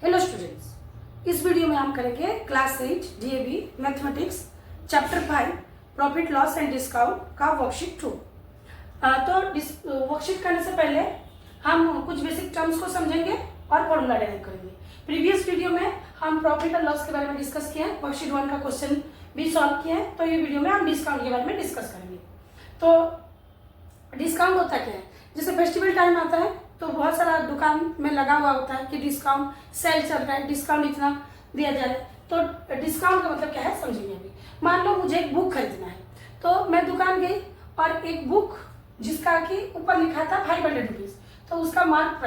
Hello students, इस video में हम करेंगे class 8 DAV mathematics chapter 5 profit loss and discount का वर्कशीट 2। तो वर्कशीट करने से पहले हम कुछ बेसिक टर्म्स को समझेंगे और फॉर्मूला डेराइव करेंगे। प्रीवियस वीडियो में हम प्रॉफिट और लॉस के बारे में डिस्कस किए हैं, वर्कशीट 1 का क्वेश्चन भी सॉल्व किए हैं। तो ये वीडियो में हम डिस्काउंट के बारे में डिस्कस करेंगे। तो डिस्काउंट होता क्या है? जैसे फेस्टिवल टाइम आता है तो बहुत सारा दुकान में लगा हुआ होता है कि डिस्काउंट सेल चल रहा है, डिस्काउंट इतना दिया जा रहा है। तो डिस्काउंट का मतलब क्या है समझेंगे अभी। मान लो मुझे एक बुक खरीदना है, तो मैं दुकान गई और एक बुक जिसका कि ऊपर लिखा था 500 रुपीज, तो उसका मार्क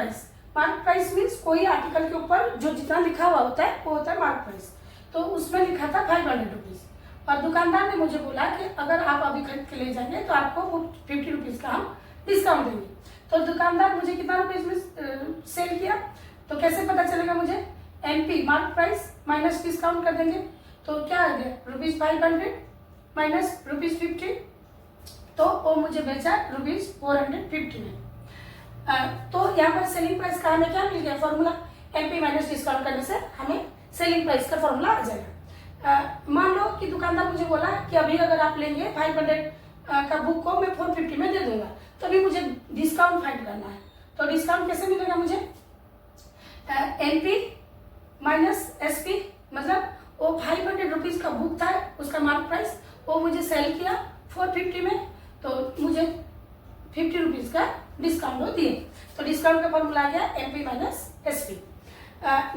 प्राइस मीन्स कोई आर्टिकल के ऊपर जो जितना लिखा हुआ होता है वो होता है मार्क प्राइस। तो उसमें लिखा था 500 रुपीज और दुकानदार ने मुझे बोला कि अगर आप अभी खरीद के ले जाएंगे तो आपको वो 50 रुपीज का हम डिस्काउंट देंगे। तो दुकानदार मुझे कितना रुपीज में सेल किया, तो कैसे पता चलेगा मुझे? MP mark price minus discount कर देंगे, तो क्या आ गया? ₹500 माइनस ₹50, तो वो मुझे बेचा ₹450 में। तो यहाँ पर सेलिंग प्राइस का हमें क्या मिल गया? फॉर्मूला एमपी माइनस डिस्काउंट करने से हमें सेलिंग प्राइस का फॉर्मूला आ जाएगा। मान लो कि दुकानदार मुझे बोला कि अभी अगर आप लेंगे 500 का बुक को मैं 450 में दे दूंगा, तो अभी मुझे डिस्काउंट फाइंड करना है। तो डिस्काउंट कैसे मिलेगा मुझे? एनपी माइनस एसपी, मतलब वो 500 रुपीज का बुक था, उसका मार्क प्राइस, वो मुझे सेल किया 450 में, तो मुझे 50 रुपीज का डिस्काउंट वो दिए। तो डिस्काउंट का फॉर्मूला आ गया एमपी माइनस एसपी।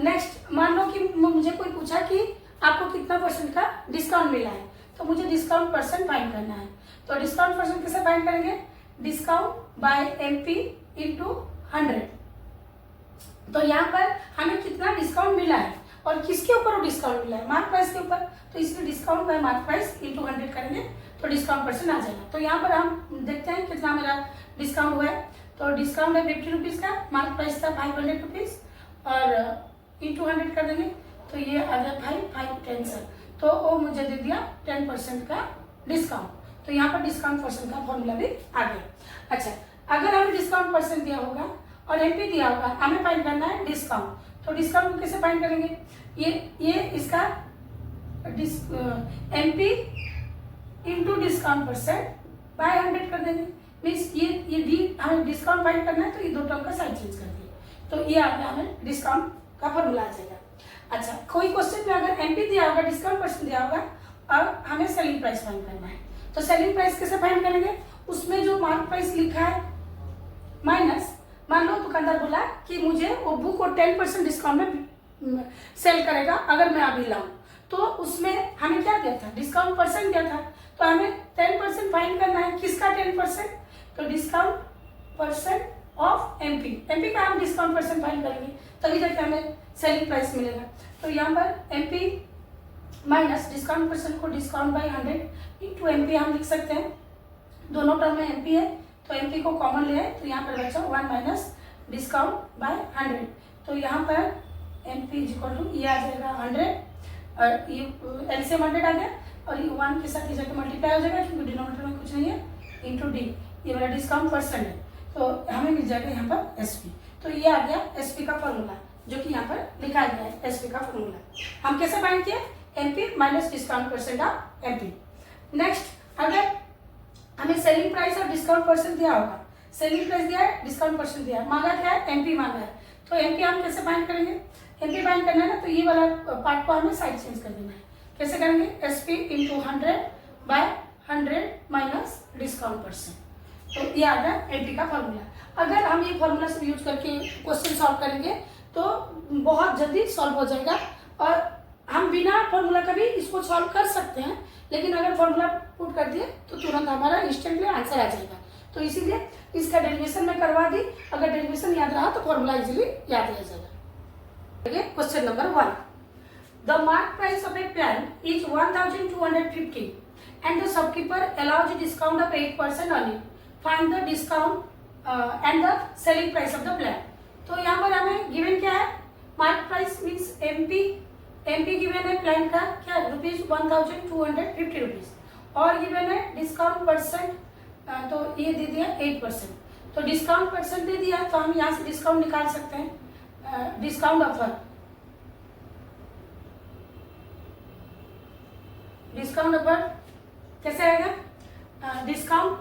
नेक्स्ट, मान लो कि मुझे कोई पूछा कि आपको कितना परसेंट का डिस्काउंट मिला है, तो मुझे डिस्काउंट परसेंट फाइंड करना है। तो डिस्काउंट परसेंट कैसे फाइंड करेंगे? Discount bye MP into 100। तो यहाँ पर हमें कितना डिस्काउंट मिला है और किसके ऊपर वो डिस्काउंट मिला है? मार्क प्राइस के ऊपर। तो इसलिए discount bye mark price into 100 करेंगे तो डिस्काउंट परसेंट आ जाएगा। तो यहाँ पर हम देखते हैं कितना मेरा डिस्काउंट हुआ है। तो डिस्काउंट है 50 रुपीज का, मार्क प्राइस था 500 रुपीज और इंटू 100 कर देंगे, तो ये आ गया 5 सर, तो वो मुझे दे दिया 10% का डिस्काउंट। तो यहाँ पर डिस्काउंट परसेंट का फॉर्मूला भी आ गया। अच्छा, अगर हमें डिस्काउंट परसेंट दिया होगा और एमपी दिया होगा, हमें फाइंड करना है डिस्काउंट। तो डिस्काउंट को कैसे फाइंड करेंगे? ये इसका MP into discount percent by 100 कर देंगे। मीन्स ये डी हमें डिस्काउंट फाइंड करना है, तो ये दो टर्म का साइड चेंज कर दिए, तो ये आ गया हमें डिस्काउंट का फॉर्मूला आ जाएगा। अच्छा, कोई क्वेश्चन में अगर एमपी दिया होगा, डिस्काउंट परसेंट दिया होगा और हमें सेलिंग प्राइस फाइंड करना है, तो सेलिंग प्राइस कैसे फाइंड करेंगे? उसमें जो मार्क प्राइस लिखा है माइनस, मान लो दुकानदार बोला कि मुझे वो बुक को 10% डिस्काउंट में सेल करेगा अगर मैं अभी लाऊं, तो उसमें हमें क्या दिया था? डिस्काउंट परसेंट दिया था, तो हमें 10% फाइंड करना है। किसका 10%? तो डिस्काउंट परसेंट ऑफ एमपी का हम डिस्काउंट परसेंट फाइंड करेंगे, तभी जाके हमें सेलिंग प्राइस मिलेगा। तो यहाँ पर एमपी माइनस डिस्काउंट परसेंट को डिस्काउंट बाय 100 इंटू एमपी हम लिख सकते हैं। दोनों टर्म में एमपी है, तो एमपी को कॉमन ले आए, तो यहाँ पर बचा 1 माइनस डिस्काउंट बाय 100। तो यहाँ पर एमपी इक्वल टू ये आ जाएगा 100 और ये एलसीएम 100 आ गया और ये 1 के साथ ये जाकर मल्टीप्लाई हो जाएगा क्योंकि डिनोमिनेटर में कुछ नहीं है, इंटू डी, ये वाला डिस्काउंट परसेंट है, तो हमें मिल जाएगा यहाँ पर एसपी। तो ये आ गया एसपी का फॉर्मूला, जो कि यहाँ पर लिखा गया है एसपी का फॉर्मूला। हम कैसे फाइंड किए? MP minus discount percent of MP. Next, अगर हमें सेलिंग प्राइस और डिस्काउंट परसेंट दिया होगा, सेलिंग प्राइस दिया है, डिस्काउंट परसेंट दिया है, मांगा क्या है? एमपी मांगा है, तो एमपी हम कैसे फाइंड करेंगे? एमपी फाइंड करना है ना, तो ये वाला पार्ट को हमें साइड चेंज कर देना है। कैसे करेंगे? SP into 100 by 100 minus discount percent, तो ये आ गया एमपी का फॉर्मूला। अगर हम ये फॉर्मूला सब यूज करके क्वेश्चन सॉल्व करेंगे तो बहुत जल्दी सॉल्व हो जाएगा, और हम बिना फॉर्मूला का भी इसको सॉल्व कर सकते हैं, लेकिन अगर फॉर्मूला पुट कर दिए तो तुरंत हमारा इंस्टेंटली आंसर आ जाएगा। तो इसीलिए इसका डेरिवेशन में करवा दी, अगर डेरिवेशन याद रहा तो फॉर्मूला इजीली याद रह जाएगा। Question number 1, the mark price of a pen is 1250 and the shopkeeper allows a discount of 8% only, find the discount and the selling price of the pen. तो यहाँ पर हमें गिवन क्या है? Mark price means MP given है plan का क्या? ₹1250 rupees, और गिवन है डिस्काउंट परसेंट, तो ये दे दिया 8%। तो डिस्काउंट परसेंट दे दिया, तो हम यहाँ से डिस्काउंट निकाल सकते हैं। डिस्काउंट ऑफर डिस्काउंट ऑफर कैसे आएगा? Discount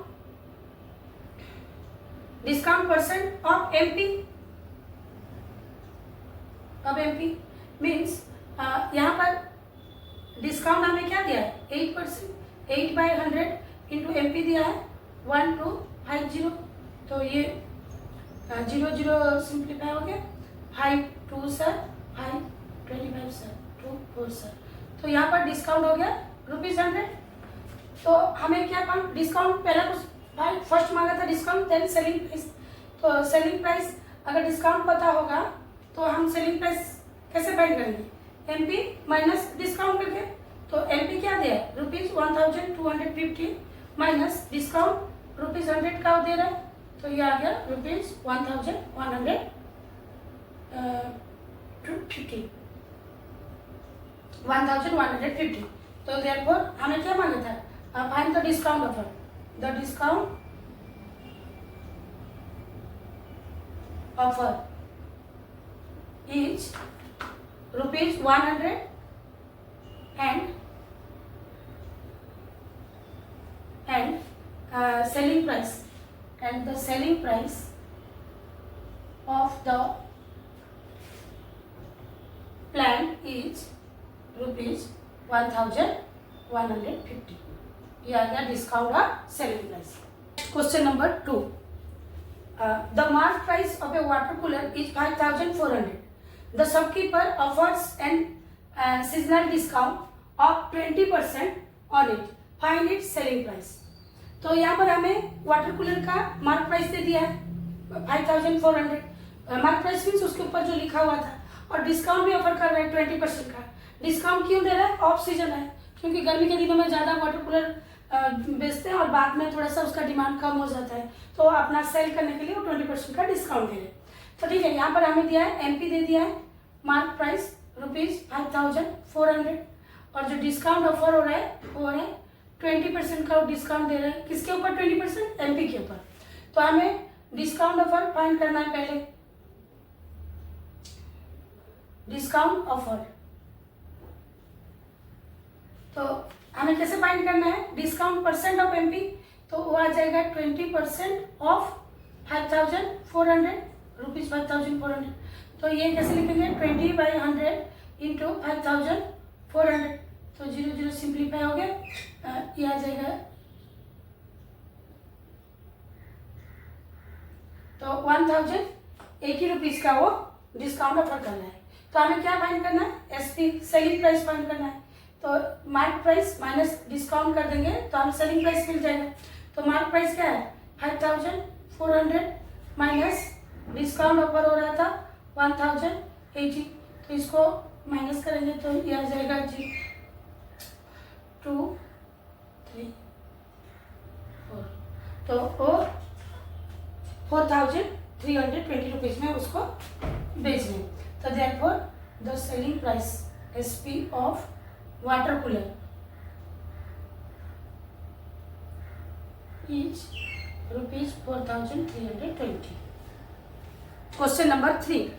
percent of MP means यहाँ पर डिस्काउंट हमें क्या दिया है? 8%, 8/100 इंटू एमपी दिया है 1250। तो ये 0 सिंप्लीफाई हो गया, 5 2 सर 5 25 सर 2 4 सर। तो यहाँ पर डिस्काउंट हो गया ₹100। तो हमें क्या काम डिस्काउंट पहला कुछ भाई फर्स्ट मांगा था डिस्काउंट, देन सेलिंग प्राइस। तो सेलिंग प्राइस अगर डिस्काउंट पता होगा तो हम सेलिंग प्राइस कैसे फाइंड करेंगे? एमपी माइनस डिस्काउंट करके। तो एमपी क्या दिया है? ₹1250 माइनस डिस्काउंट ₹100 का दे रहा है, तो ये आ गया ₹1150। तो देयरफॉर हमें क्या मांगा था? Find the discount offer. The discount offer is ₹100 and selling price, and the selling price of the plan is ₹1150। ये आ गया डिस्काउंट और selling price. Question number 2, the mark price of a water cooler is 5,400. The shopkeeper offers an seasonal discount of 20% on it. Find its selling price. तो यहाँ पर हमें water cooler का mark price दे दिया है 5,400। मार्क प्राइस मीन्स उसके ऊपर जो लिखा हुआ था, और डिस्काउंट भी ऑफर कर रहे हैं 20% का। डिस्काउंट क्यों दे रहा है? ऑफ सीजन है, क्योंकि गर्मी के दिनों में ज़्यादा वाटर कूलर बेचते हैं और बाद में थोड़ा सा उसका डिमांड कम हो जाता है, तो अपना सेल करने के लिए वो 20% का डिस्काउंट दे रहे हैं। तो ठीक है, यहाँ पर हमें दिया है एमपी दे दिया है, मार्क प्राइस ₹5,400, और जो डिस्काउंट ऑफर हो रहा है वो है 20% का डिस्काउंट दे रहे हैं। किसके ऊपर 20%? एमपी के ऊपर। तो हमें डिस्काउंट ऑफर फाइंड करना है पहले। डिस्काउंट ऑफर तो हमें कैसे फाइंड करना है? डिस्काउंट परसेंट ऑफ एमपी, तो वो आ जाएगा 20% ऑफ 5,400 ₹5,400। तो ये कैसे लिखेंगे? 20/100 इंटू 5,400। तो 0 सिंप्लीफाई हो गया, ये आ जाएगा। तो 1,080 रुपीज का वो डिस्काउंट ऑफर करना है। तो हमें क्या फाइंड करना है? एसपी सेलिंग प्राइस फाइंड करना है। तो मार्क प्राइस माइनस डिस्काउंट कर देंगे तो हमें सेलिंग प्राइस मिल जाएगा। तो मार्क प्राइस क्या है? 5,400 माइनस डिस्काउंट ऑफर हो रहा था 1,080। तो इसको माइनस करेंगे तो ये आ जाएगा 2 3 4। तो वो 4,320 रुपीज में उसको बेच रहे हैं। तो therefore the selling price SP of water cooler is ₹4,320. Question number 3.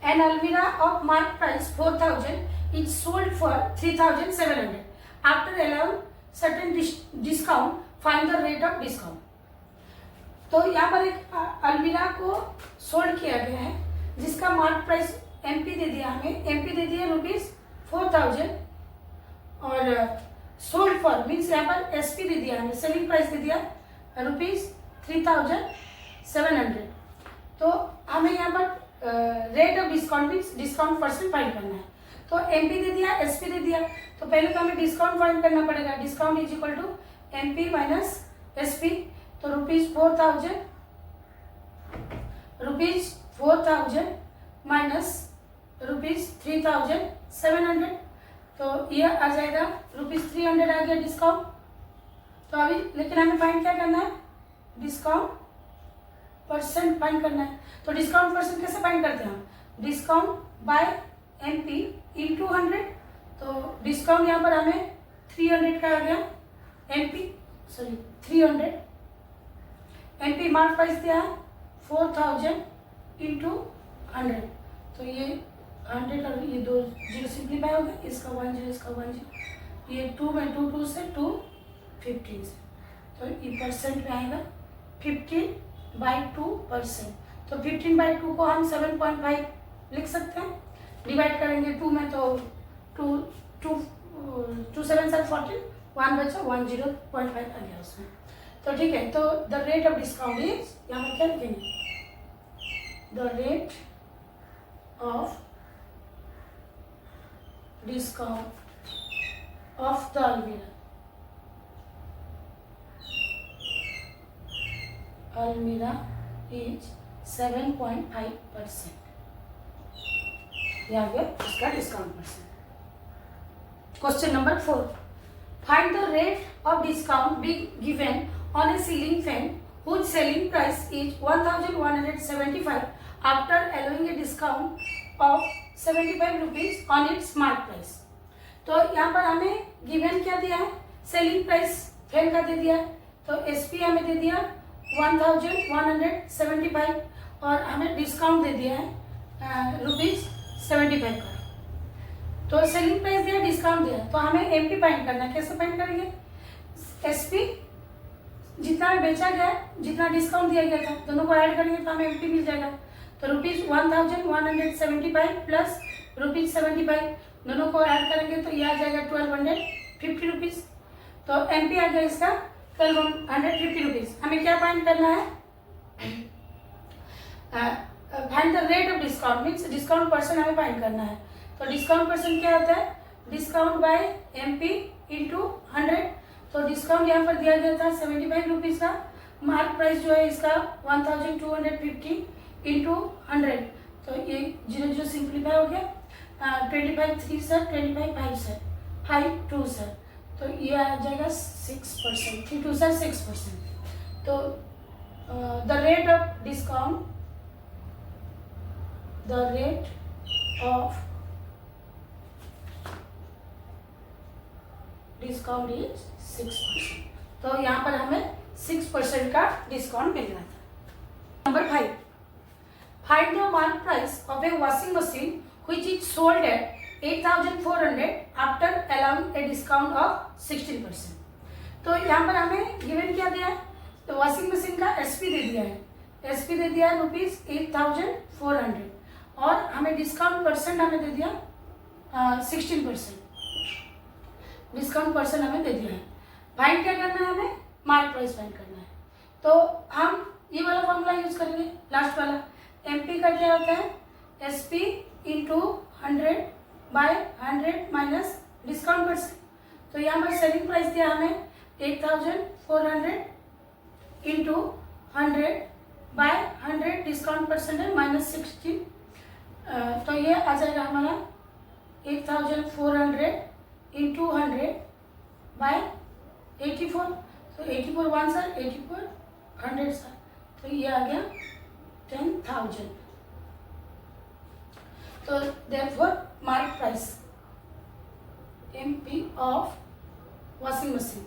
An Almirah of mark price 4,000 is sold for 3,700. After allowing certain discount, find the rate of discount. तो यहाँ पर एक अलमीरा को सोल्ड किया गया है जिसका मार्क प्राइस एमपी दे दिया, हमें एमपी दे दिया ₹4,000, और सोल्ड फॉर मीन्स यहाँ पर एसपी दे दिया, हमें सेलिंग प्राइस दे दिया ₹3,700। तो हमें यहाँ पर rate of discount means discount percent find करना है। तो एमपी दे दिया, एसपी दे दिया, तो पहले तो हमें डिस्काउंट फाइंड करना पड़ेगा। Discount is equal to MP minus SP. तो ₹4,000 माइनस ₹3,700, तो ये आ जाएगा ₹300 आ गया डिस्काउंट। तो अभी लेकिन हमें फाइंड क्या करना है? डिस्काउंट परसेंट फाइंड करना है। तो डिस्काउंट परसेंट कैसे फाइंड करते हैं हम? Discount bye MP into 100। तो डिस्काउंट यहाँ पर हमें 300 का आ गया, एमपी 300, एमपी मार्क प्राइस दिया है 4,000 इंटू 100। तो ये 100 और ये 2 0 सिंप्लीफाई हो गया, इसका 10, इसका 10, ये 2 में 2 से 2 15 से, तो ये परसेंट में आएगा 15/2%। तो 15/2 को हम 7.5 लिख सकते हैं। डिवाइड करेंगे 2 में तो 2 7 7 14, 1 बचा, 10.5 आ गया उसमें। तो ठीक है, तो the rate of discount is, यहाँ पर क्या लिखेंगे, the rate of discount of the अलमीरा इज 7.5%। यहाँ पे इसका discount percent. Question number 4, find the rate of discount be given on A ceiling fan whose selling price is 1175 after allowing a discount of 75 rupees on its mark price। तो यहाँ पर हमें given क्या दिया है, सेलिंग प्राइस फैन का दे दिया है, तो एसपी हमें दे दिया 1175 और हमें डिस्काउंट दे दिया है ₹75 का। तो सेलिंग प्राइस दिया, डिस्काउंट दिया, तो हमें एमपी फाइंड करना है। कैसे फाइंड करेंगे, एसपी जितना बेचा गया, जितना डिस्काउंट दिया गया था, दोनों को ऐड करेंगे तो हमें एमपी मिल जाएगा। तो ₹1175 प्लस ₹75, दोनों को ऐड करेंगे तो ये आ जाएगा 1250 रुपीज। तो एमपी आ गया इसका 1250 रुपीज। हमें क्या फाइंड करना है, find the rate of discount, means discount percent हमें फाइंड करना है। तो डिस्काउंट परसेंट क्या होता है, डिस्काउंट बाय एमपी इंटू 100। तो डिस्काउंट यहाँ पर दिया गया था 75 रुपीज का, मार्क प्राइस जो है इसका 1250 इंटू 100, तो ये 0 सिंप्लीफाई हो गया। 25 3 सर, 25 5 सर, 5 2 सर, तो ये आ जाएगा 6%, 3 2 सर 6%। तो the rate of discount, the rate of discount is 6%। तो यहाँ पर हमें 6% का डिस्काउंट मिल रहा था। Number 5, find the mark price of A washing machine which is sold at 8,400 after allowing a discount of 16%। तो यहाँ पर हमें गिवन क्या दिया है, तो वॉशिंग मशीन का एसपी दे दिया है, एसपी दे दिया है ₹8,400 और हमें डिस्काउंट परसेंट हमें दे दिया 16%, डिस्काउंट परसेंट हमें दे दिया है। फाइंड क्या करना है, हमें मार्क प्राइस फाइंड करना है। तो हम ये वाला फॉर्मूला यूज करेंगे, लास्ट वाला। एमपी का क्या होता है, SP into 100/100 minus discount percent. तो यहाँ पर सेलिंग प्राइस दिया हमें 8,400 इंटू 100/100, डिस्काउंट परसेंट है -16। तो ये आ जाएगा हमारा 8,400 इंटू 100/84। तो 84 1 सर, 84 100 सर, तो ये आ गया 10,000। तो therefore mark price MP of washing machine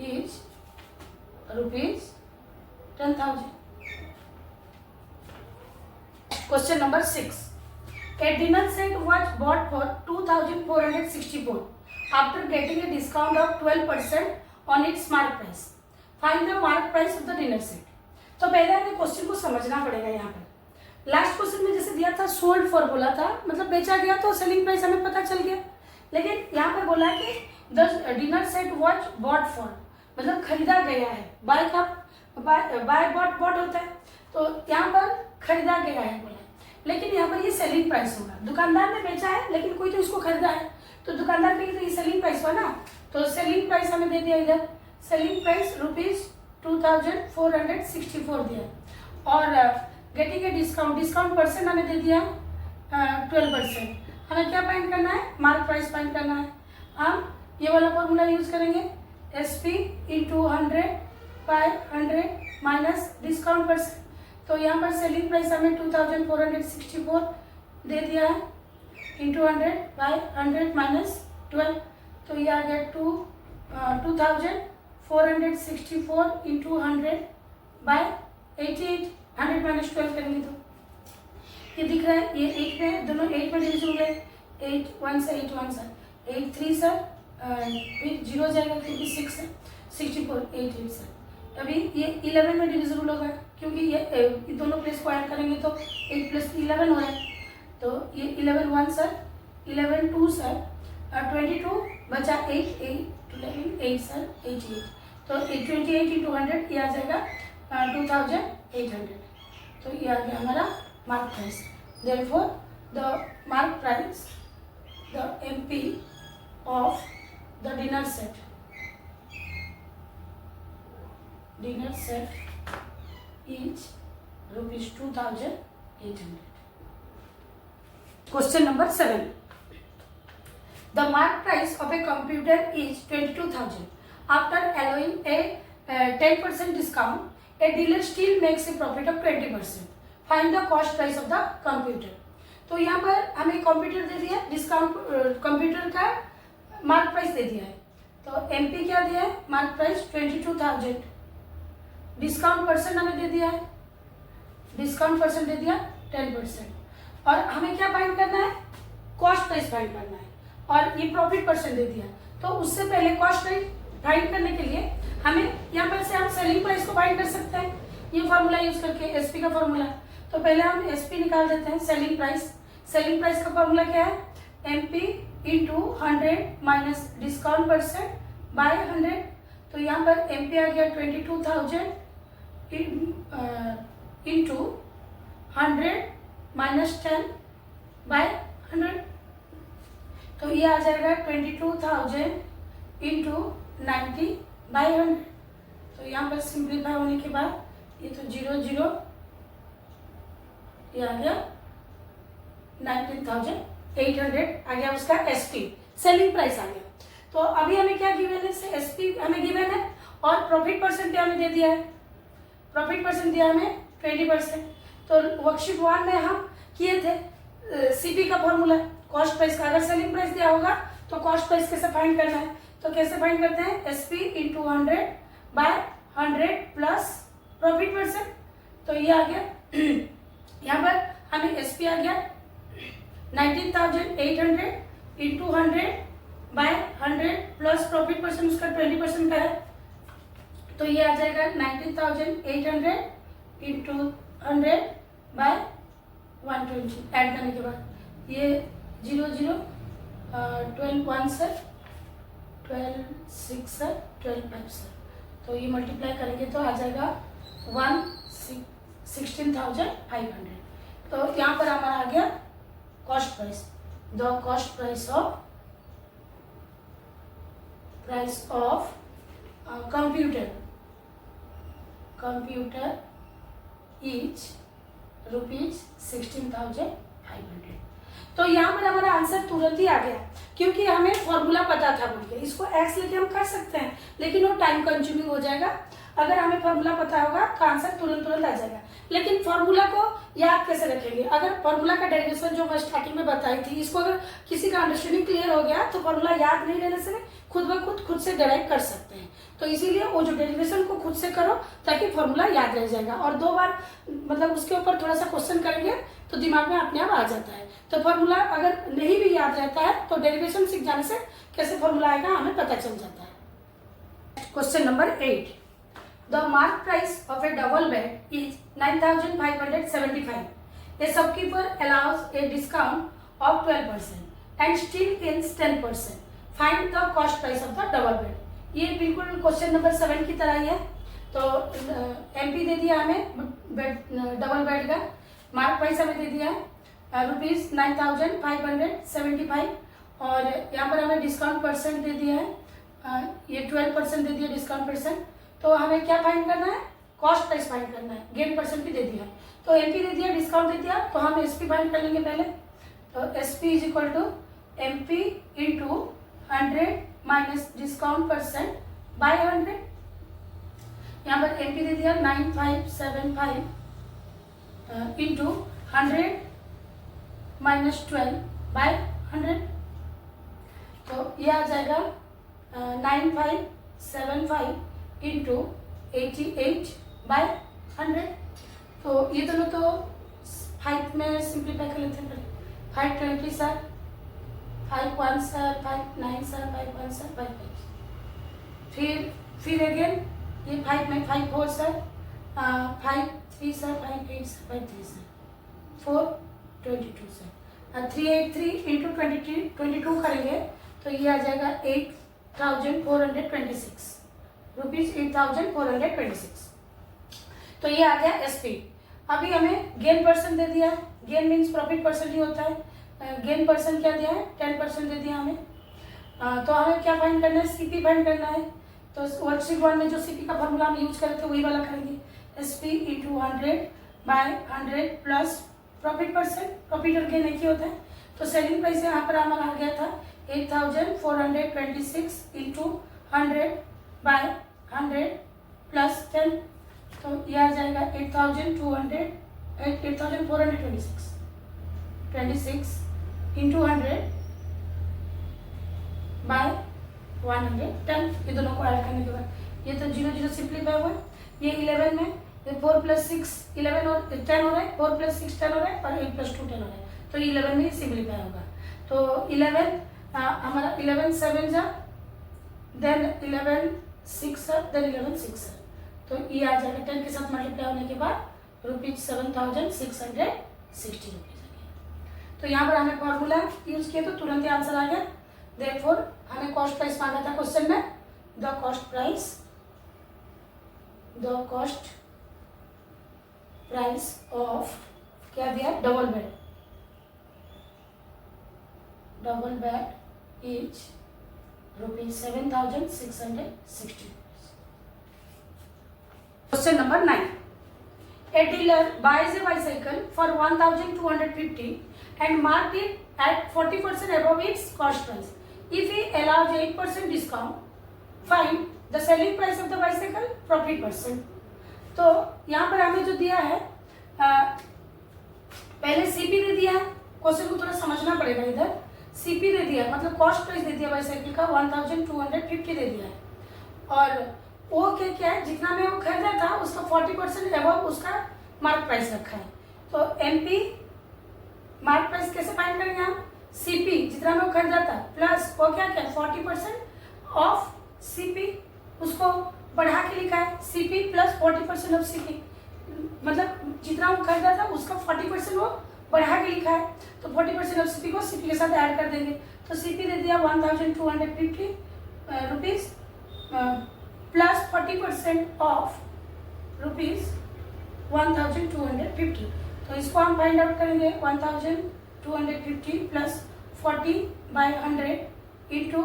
is ₹10,000। Question number 6, a dinner set was bought for 2,464 after getting a discount of 12% on its mark price। Find the mark price of the dinner set. तो पहले हमें question को समझना पड़ेगा। यहाँ पर last question में जैसे दिया था सोल्ड फॉर बोला था, मतलब बेचा गया, तो सेलिंग प्राइस हमें पता चल गया। लेकिन यहाँ पर बोला है कि the dinner set was bought for, मतलब खरीदा गया है। बाय का बाय बॉट होता है, तो यहाँ पर खरीदा गया है बोला है। लेकिन यहाँ पर ये सेलिंग प्राइस होगा, दुकानदार ने बेचा है लेकिन कोई तो इसको खरीदा है, तो दुकानदार के लिए तो ये सेलिंग प्राइस हुआ ना। तो सेलिंग प्राइस हमें दे दिया इधर, सेलिंग प्राइस ₹2,464 दिया, और getting a discount, discount percent हमें दे दिया 12%। हमें क्या फाइंड करना है, मार्क प्राइस फाइंड करना है। हम ये वाला फॉर्मूला यूज करेंगे, SP into 100/100 minus discount percent. तो यहाँ पर सेलिंग प्राइस हमें 2,464 दे दिया है, इंटू 100/100 माइनस 12, तो ये आ गया 2,464 इंटू 100/88, 100 माइनस 12 करेंगे तो ये दिख रहा है, ये 8 में, दोनों 8 में डिविजिबल है, 8 1 से 8 1 सर, 8 3 सर, फिर 0 जाएगा क्योंकि 6 है, 64 8 8 सर। अभी ये 11 में डिविजिबल होगा क्योंकि ये दोनों प्लेस को ऐड करेंगे तो 8 प्लस 11 हो रहा है, तो ये 11 1 सर, 11 2 सर, 22 बचा 8 8 11 8 सर 88, तो 28 इंटू 100 ये आ जाएगा 2800, तो ये आ गया हमारा mark price. Therefore the mark price, the MP of the dinner set is rupees 2800. Question number 7. The mark price of a computer is 22,000. After allowing a 10% discount, a dealer still makes a profit of 20%. Find the cost price of the computer. तो यहाँ पर हमें computer दे दिया, discount computer का mark price दे दिया है, तो MP क्या दिया है, मार्क प्राइस 22,000, डिस्काउंट परसेंट हमें दे दिया है, डिस्काउंट परसेंट दे दिया 10%, और हमें क्या फाइंड करना है, कॉस्ट प्राइस फाइंड करना है, और ये प्रॉफिट परसेंट दे दिया। तो उससे पहले कॉस्ट प्राइस फाइंड करने के लिए हमें यहाँ पर से हम सेलिंग प्राइस को फाइंड कर सकते हैं, ये फार्मूला यूज करके, SP का फार्मूला। तो पहले हम SP निकाल देते हैं, सेलिंग प्राइस। सेलिंग प्राइस का फार्मूला क्या है, MP into 100 minus discount percent by 100, तो यहाँ पर MP आ गया 22,000 इंटू 100 माइनस 10 बाय 100, तो ये आ जाएगा 22,000 इंटू 90 बाय 100, तो यहाँ पर सिंप्लीफाई होने के बाद ये तो 0 0, ये आ गया 19,800 आ गया उसका SP, सेलिंग प्राइस आ गया। तो अभी हमें क्या गिवन है, SP हमें गिवन है और प्रॉफिट परसेंट हमें दे दिया है, प्रॉफिट परसेंट दिया हमें 20%। तो वर्कशीट 1 में हम किए थे CP का फॉर्मूला, कॉस्ट प्राइस का। अगर सेलिंग प्राइस दिया होगा तो कॉस्ट प्राइस कैसे फाइंड करना है, तो कैसे फाइंड करते हैं, SP into 100 by 100 plus profit percent, तो ये आ गया यहाँ पर हमें SP आ गया 19,800 into 100 by 100 plus profit percent उसका 20% का है, तो ये आ जाएगा 19,800 इंटू 100 बाय 120, ऐड करने के बाद ये 0 0 12 1 सर, 12 6 सर, 12 5 सर, तो ये मल्टीप्लाई करेंगे तो आ जाएगा 16,500। तो यहाँ पर हमारा आ गया cost price, the cost price of computer is rupees 16,500। तो यहाँ पर हमारा आंसर तुरंत ही आ गया क्योंकि हमें फॉर्मूला पता था बोल के, इसको एक्स लेके हम कर सकते हैं लेकिन वो टाइम कंज्यूमिंग हो जाएगा। अगर हमें फॉर्मूला पता होगा तो आंसर तुरंत आ जाएगा। लेकिन फॉर्मूला को याद कैसे रखेंगे, अगर फॉर्मूला का डेरिवेशन जो मैं स्टार्टिंग में बताई थी, इसको अगर किसी का अंडरस्टैंडिंग क्लियर हो गया तो फॉर्मूला याद नहीं रहने से खुद ब खुद से डेराइव कर सकते हैं। तो इसीलिए वो जो डेरिवेशन को खुद से करो ताकि फॉर्मूला याद रह जाएगा, और 2 बार मतलब उसके ऊपर थोड़ा सा क्वेश्चन करेंगे तो दिमाग में अपने आप आ जाता है। तो फॉर्मूला अगर नहीं भी याद रहता है तो डेरिवेशन सीख जाने से कैसे फॉर्मूला आएगा हमें पता चल जाता है। Question number 8, the mark price of A double bed is 9,575. A shopkeeper allows a discount of 12% and still gains 10%. Find the cost price of the double bed. ये बिल्कुल क्वेश्चन नंबर 7 की तरह ही है। तो MP दे दिया हमें डबल बेड का, mark price हमें दे दिया है रुपीज 9,575, और यहाँ पर हमें डिस्काउंट परसेंट दे दिया है, ये 12% दे दिया डिस्काउंट परसेंट। तो हमें क्या फाइंड करना है, कॉस्ट प्राइस फाइंड करना है, गेन परसेंट भी दे दिया है। तो MP दे दिया, डिस्काउंट दे दिया, तो हम SP फाइंड कर लेंगे पहले। तो SP is equal to MP into 100 minus discount percent by 100। यहाँ पर MP दे दिया 9,575 इंटू 100 माइनस 12 बाय 100, तो ये आ जाएगा 9,575 इंटू 88 बाय 100। तो ये दोनों तो 5 में सिंप्लीफाई कर लेते हैं पहले। 5 20 सर, 5 1 सर, 5 9 सर, 5 1 सर, 5 5। फिर अगेन ये 5 में 5 4 sir, 5 3 sir, 5 8 sir, 5 3 sir, 4 22 sir. 3 8 3 into 22 करेंगे तो ये आ जाएगा 8,426 रुपीज, 8,426। तो ये आ गया एसपी। अभी हमें गेन परसेंट दे दिया है, गेन मीन्स प्रॉफिट परसेंट ही होता है। गेन परसेंट क्या दिया है, 10% दे दिया हमें। तो हमें क्या फाइंड करना है, सीपी फाइंड करना है। तो वर्कशीट 1 में जो सीपी का फॉर्मूला हम यूज करते हैं वही वाला करेंगे, SP into 100/100 plus profit percent. Profit और गेन एक ही होता है। तो सेलिंग प्राइस यहाँ पर हमारा आ गया था 8,426 इंटू 100/100 प्लस 10, तो ये आ जाएगा 8,426 इंटू 100/110। ये दोनों को ऐड करने के बाद ये तो 0 0 सिंप्लीफाई हुआ। ये 11 में 4 + 6 11 और 10 हो रहा है, 4 + 6 10 हो रहा है और 8 + 2 10 हो रहा है। तो 11 में सिंप्लीफाई होगा। तो 11 हमारा 11 7 जा, देन 11 6 देन 11 6। तो ये आ जाएगा 10 के साथ मल्टीप्लाई होने के बाद ₹7,660 रुपीज। तो यहाँ पर हमें फॉर्मूला यूज किया तो तुरंत ही आंसर आ गया। देयरफॉर हमें कॉस्ट प्राइस मांगा था क्वेश्चन में, द कॉस्ट प्राइस ऑफ क्या दिया, double bed is ₹7,660। Question number 9. A dealer buys a bicycle for 1,250 and marked it at 40% above its cost price. If he allows 8% discount, find the selling price of the bicycle, profit percent. तो यहाँ पर हमें जो दिया है, पहले CP दे दिया है, क्वेश्चन को थोड़ा समझना पड़ेगा। इधर सीपी दे दिया मतलब कॉस्ट प्राइस दे दिया बाईसाइकिल का 1,250 दे दिया है, और वो क्या है, जितना में वो खरीदा था उसका 40% अबव उसका मार्क प्राइस रखा है। तो एमपी मार्क प्राइस कैसे फाइंड करेंगे हम, सीपी जितना में वो खरीदा था प्लस वो क्या 40% ऑफ सीपी, उसको बढ़ा के लिखा है सीपी प्लस 40% ऑफ सीपी, मतलब जितना वो खरीदा था उसका 40% वो बढ़ा के लिखा है। तो 40% ऑफ सीपी को सीपी के साथ ऐड कर देंगे। तो सीपी दे दिया 1,250 रुपीज प्लस 40% ऑफ ₹1,250। तो इसको हम फाइंड आउट करेंगे 1,250 प्लस 40/100 इंटू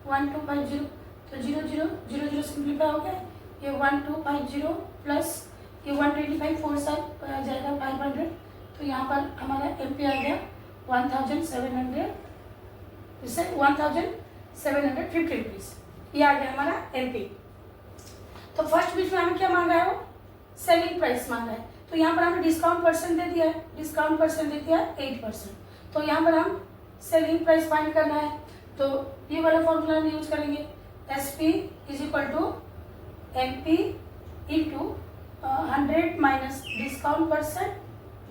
1250। तो 0 0 0 0 सिंप्लीफाई हो गया। ये 1250 प्लस ये 125 4 साथ जाएगा 500। तो यहाँ पर हमारा एमपी आ गया 1,700, इससे 1,750 रुपीज। ये आ गया हमारा एमपी। तो फर्स्ट बीच में हमें क्या मांगा है, वो सेलिंग प्राइस मांगा है। तो यहाँ पर हमें डिस्काउंट परसेंट दे दिया है, डिस्काउंट परसेंट दे दिया है 8%। तो यहाँ पर हम सेलिंग प्राइस फाइंड करना है, तो ये वाला फॉर्मूला हम यूज करेंगे, SP is equal to MP into 100 minus discount percent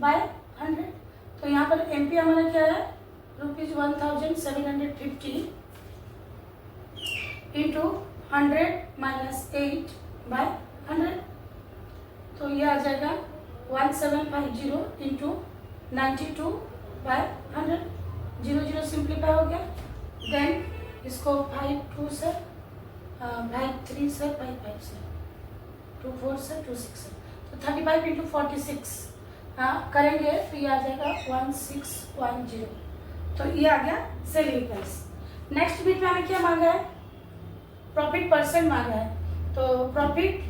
by 100। तो यहाँ पर MP हमारा क्या है, ₹1,750 इंटू 100 माइनस 8/100। तो ये आ जाएगा 1750 इंटू 92/100। 0 0 सिंप्लीफाई हो गया। देन इसको 5 2 से 5 3 से 5 5 से 2 4 से 2 6 से, तो 35 इंटू 46 करेंगे तो ये आ जाएगा 1610। तो ये आ गया सेलिंग प्राइस। नेक्स्ट बीट में हमें क्या मांगा है, प्रॉफिट परसेंट मांगा है। तो प्रॉफिट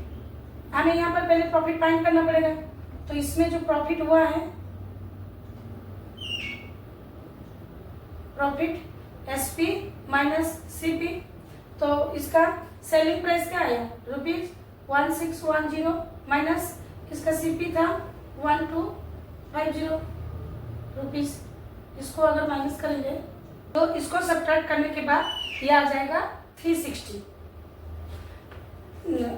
हमें यहाँ पर पहले प्रॉफिट फाइंड करना पड़ेगा। तो इसमें जो प्रॉफिट हुआ है, प्रॉफिट SP माइनस CP, तो इसका सेलिंग प्राइस क्या आया, ₹1610 माइनस इसका CP था 1250 रुपीज। इसको अगर माइनस करेंगे तो इसको सब्ट्रैक्ट करने के बाद ये आ जाएगा 360।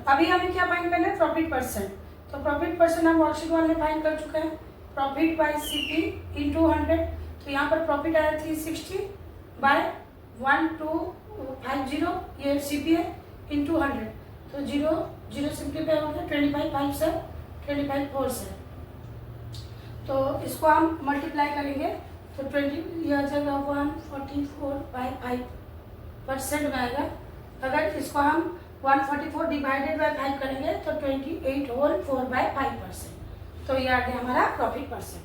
अभी हमें क्या फाइंड करना है, प्रॉफिट परसेंट। तो प्रॉफिट परसेंट हम वर्कशीट 1 में फाइंड कर चुके हैं। प्रॉफिट बाय सीपी इंटू 100, तो यहाँ पर प्रॉफिट आया 360 बाय 1250, ये सीपी है, इंटू 100, तो 0 0 सिंप्लीफाई हो गया, 25 5 से 25 4 से, तो इसको हम मल्टीप्लाई करेंगे तो 20 ये आ जाएगा 144/5% में आएगा। अगर इसको हम 144 डिवाइडेड बाय 5 करेंगे तो 28 होल 4/5%, तो ये आ गया हमारा प्रॉफिट परसेंट।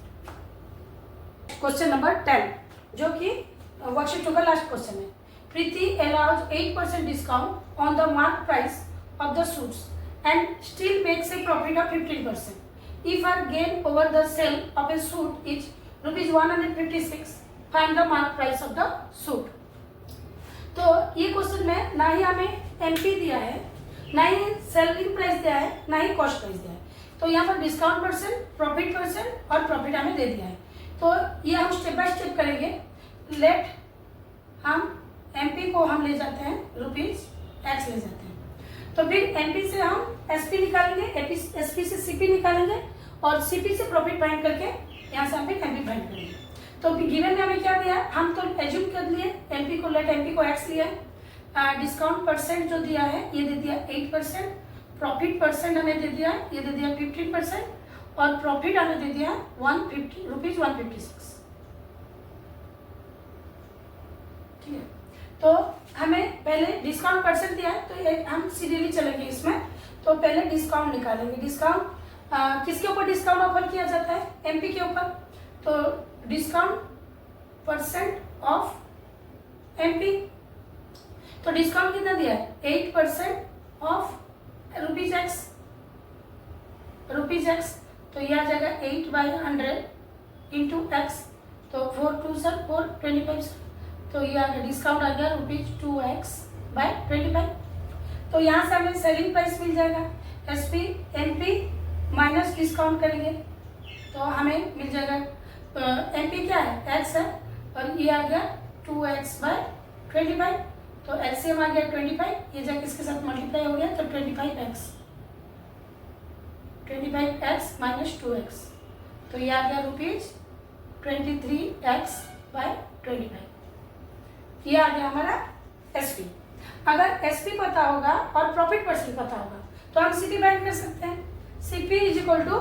क्वेश्चन नंबर 10 जो कि वर्कशीट 2 का लास्ट क्वेश्चन है। Preeti allows 8% discount on the mark price of the suits and still makes a profit of 15%. If her gain over the sale of a suit is ₹156, find the mark price of the suit. तो ये question में ना ही हमें MP दिया है, ना ही selling price दिया है, ना ही कॉस्ट प्राइस दिया है, तो यहाँ पर डिस्काउंट परसेंट, प्रॉफिट परसेंट और प्रॉफिट हमें दे दिया है। तो ये हम स्टेप बाय स्टेप करेंगे। लेट हम एमपी को हम ले जाते हैं ₹X ले जाते हैं, तो फिर एमपी से हम एसपी निकालेंगे, एसपी से सीपी निकालेंगे और सीपी से प्रॉफिट फाइंड करके यहाँ से हम फिर एमपी फाइंड करेंगे। तो गिवन में हमें क्या दिया, हम तो एज्यूम कर लिए एमपी को, लेट एमपी को एक्स लिया है, डिस्काउंट परसेंट जो दिया है ये दे दिया 8%, प्रॉफिट परसेंट हमें दे दिया ये दे दिया 15% और प्रॉफिट हमें दे दिया ₹156। ठीक है, तो हमें पहले डिस्काउंट परसेंट दिया है तो हम सीरियली चलेंगे इसमें। तो पहले डिस्काउंट निकालेंगे। डिस्काउंट किसके ऊपर डिस्काउंट ऑफर किया जाता है, एमपी के ऊपर, तो डिस्काउंट परसेंट ऑफ एमपी, तो डिस्काउंट कितना दिया है 8% ऑफ ₹X, तो ये आ जाएगा 8/100 इंटू एक्स, तो 4 2 सर 4 25, तो ये आ गया डिस्काउंट आ गया ₹2x/25। तो यहाँ से हमें सेलिंग प्राइस मिल जाएगा, एसपी एमपी माइनस डिस्काउंट करेंगे तो हमें मिल जाएगा, एमपी क्या है एक्स है और ये आ गया 2x/25, तो एलसीएम आ गया 25, ये जाके इसके साथ मल्टीप्लाई हो गया तो 25x माइनस 2x, तो ये आ गया ₹23x/25, ये आ गया हमारा एसपी। अगर एसपी पता होगा और प्रॉफिट परसेंट पता होगा तो हम सीपी बाइंड कर सकते हैं। CP is equal to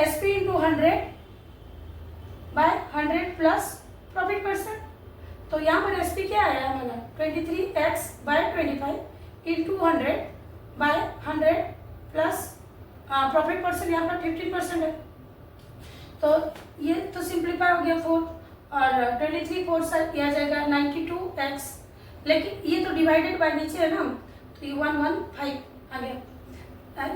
SP into 100/100 plus profit percent, तो यहाँ पर एसपी क्या आया हमारा 23x/25 into 100/100 plus profit percent यहाँ पर 15% है, तो ये तो सिंप्लीफाई हो गया 4 और 23 4 से किया जाएगा 92x, लेकिन ये तो डिवाइडेड बाय नीचे है ना, तो ये 115 आ गया।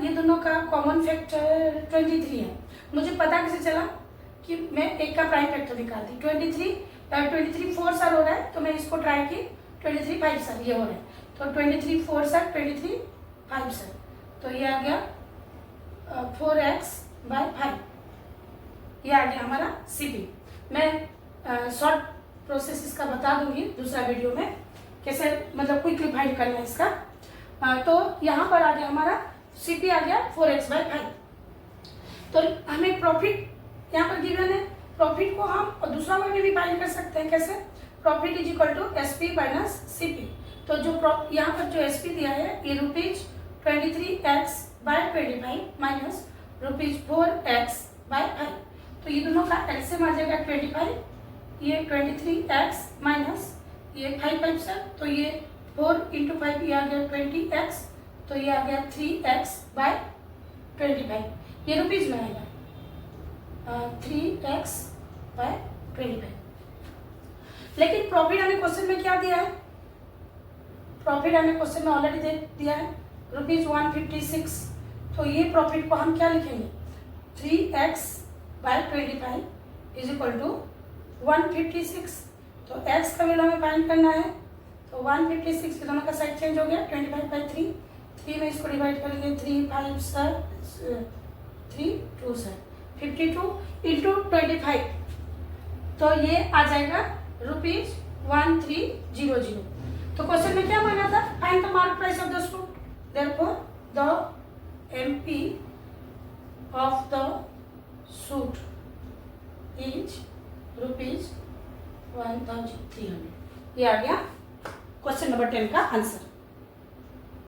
ये दोनों का कॉमन फैक्टर 23 है। मुझे पता कैसे चला कि मैं एक का प्राइम फैक्टर निकालती, 23 4 साल हो रहा है तो मैं इसको ट्राई की 23 5 साल ये हो रहा है, तो 23 4 साल 23 5 साल, तो ये आ गया 4x/5, ये आ गया हमारा सीपी। मैं शॉर्ट प्रोसेस इसका बता दूंगी दूसरा वीडियो में कैसे मतलब क्विकली फाइंड करना है इसका। तो यहाँ पर आ गया हमारा सीपी आ गया 4x/5। तो हमें प्रॉफिट यहाँ पर गिवन है, प्रॉफिट को हम और दूसरा वे में भी फाइंड कर सकते हैं। कैसे, profit is equal to SP minus CP. तो जो यहाँ पर जो एसपी दिया है ये ₹23x/25 माइनस ₹4x/5, तो ये दोनों का एलसीएम आ जाएगा 25, ये 23x माइनस ये 5 सर, तो ये 4 × 5 ये आ गया 20x, तो ये आ गया 3x/25, ये रुपीज में आएगा 3x/25। लेकिन प्रॉफिट हमें क्वेश्चन में क्या दिया है, प्रॉफिट हमें क्वेश्चन में ऑलरेडी दे दिया है ₹156, तो ये प्रॉफिट को हम क्या लिखेंगे 3x/25 इज इक्वल टू 156, तो x का वैल्यू हमें फाइंड करना है, तो 156 दोनों का साइड चेंज हो गया 25/3, 3 में इसको डिवाइड करेंगे 3 5 सर 3 2 सर 52 इंटू 25, तो ये आ जाएगा ₹1300। तो क्वेश्चन में क्या मांगा था, find the mark price of the suit, therefore the MP of the suit is ₹1300। ये आ गया क्वेश्चन नंबर 10 का आंसर।